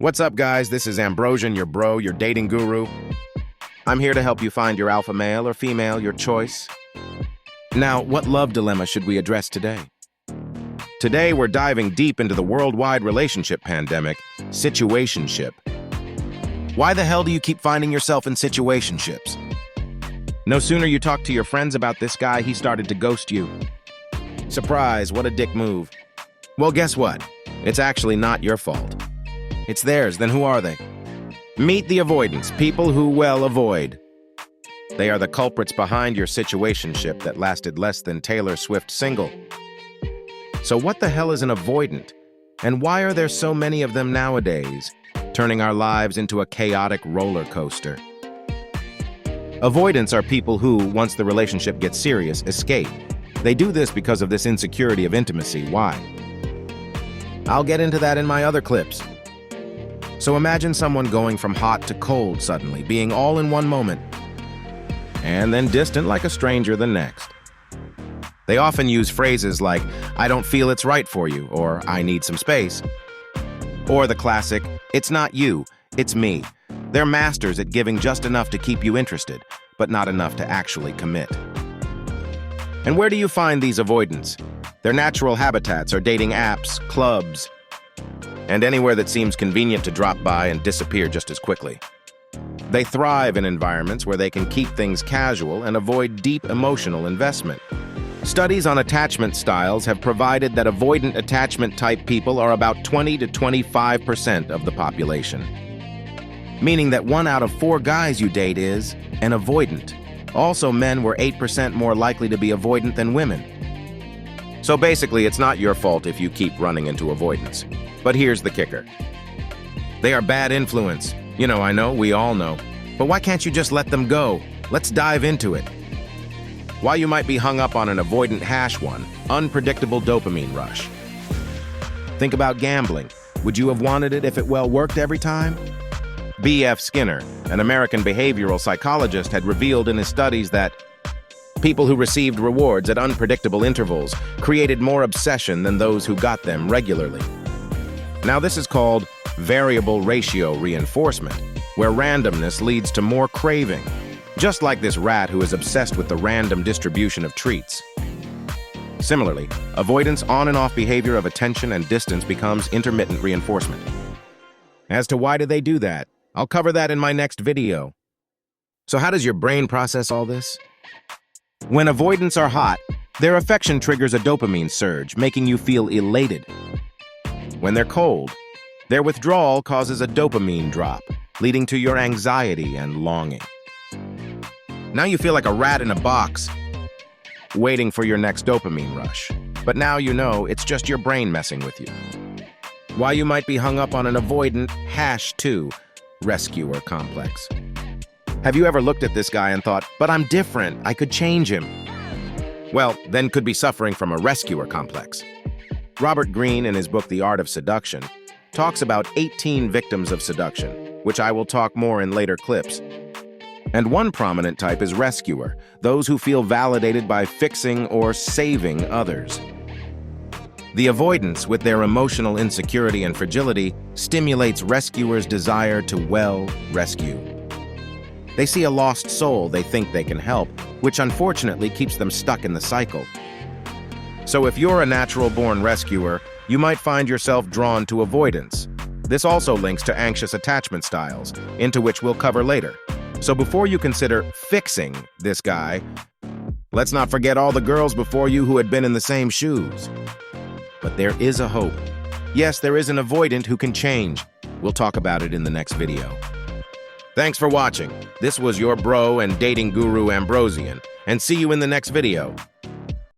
What's up, guys? This is Ambrosian, your bro, your dating guru. I'm here to help you find your alpha male or female, your choice. Now, what love dilemma should we address today? Today, we're diving deep into the worldwide relationship pandemic, situationship. Why the hell do you keep finding yourself in situationships? No sooner you talk to your friends about this guy, he started to ghost you. Surprise, what a dick move. Well, guess what? It's actually not your fault. It's theirs, then who are they? Meet the avoidants, people who, well, avoid. They are the culprits behind your situationship that lasted less than Taylor Swift's single. So what the hell is an avoidant? And why are there so many of them nowadays, turning our lives into a chaotic roller coaster? Avoidants are people who, once the relationship gets serious, escape. They do this because of this insecurity of intimacy. Why? I'll get into that in my other clips. So imagine someone going from hot to cold suddenly, being all in one moment, and then distant like a stranger the next. They often use phrases like, "I don't feel it's right for you," or "I need some space." Or the classic, "It's not you, it's me." They're masters at giving just enough to keep you interested, but not enough to actually commit. And where do you find these avoidants? Their natural habitats are dating apps, clubs, and anywhere that seems convenient to drop by and disappear just as quickly. They thrive in environments where they can keep things casual and avoid deep emotional investment. Studies on attachment styles have provided that avoidant attachment type people are about 20 to 25% of the population, meaning that 1 out of 4 guys you date is an avoidant. Also, men were 8% more likely to be avoidant than women. So basically, it's not your fault if you keep running into avoidance. But here's the kicker. They are bad influence. I know, we all know. But why can't you just let them go? Let's dive into it. Why you might be hung up on an avoidant #1, unpredictable dopamine rush. Think about gambling. Would you have wanted it if it worked every time? B.F. Skinner, an American behavioral psychologist, had revealed in his studies that people who received rewards at unpredictable intervals created more obsession than those who got them regularly. Now, this is called variable ratio reinforcement, where randomness leads to more craving, just like this rat who is obsessed with the random distribution of treats. Similarly, avoidance on and off behavior of attention and distance becomes intermittent reinforcement. As to why do they do that, I'll cover that in my next video. So how does your brain process all this? When avoidants are hot, their affection triggers a dopamine surge, making you feel elated. When they're cold, their withdrawal causes a dopamine drop, leading to your anxiety and longing. Now you feel like a rat in a box, waiting for your next dopamine rush. But now you know it's just your brain messing with you. Why you might be hung up on an avoidant #2 rescuer complex. Have you ever looked at this guy and thought, "But I'm different, I could change him"? Well, then could be suffering from a rescuer complex. Robert Greene, in his book The Art of Seduction, talks about 18 victims of seduction, which I will talk more in later clips. And one prominent type is rescuer, those who feel validated by fixing or saving others. The avoidance, with their emotional insecurity and fragility, stimulates rescuers' desire to, rescue. They see a lost soul they think they can help, which unfortunately keeps them stuck in the cycle. So if you're a natural-born rescuer, you might find yourself drawn to avoidance. This also links to anxious attachment styles, into which we'll cover later. So before you consider fixing this guy, let's not forget all the girls before you who had been in the same shoes. But there is a hope. Yes, there is an avoidant who can change. We'll talk about it in the next video. Thanks for watching. This was your bro and dating guru Ambrosian, and see you in the next video.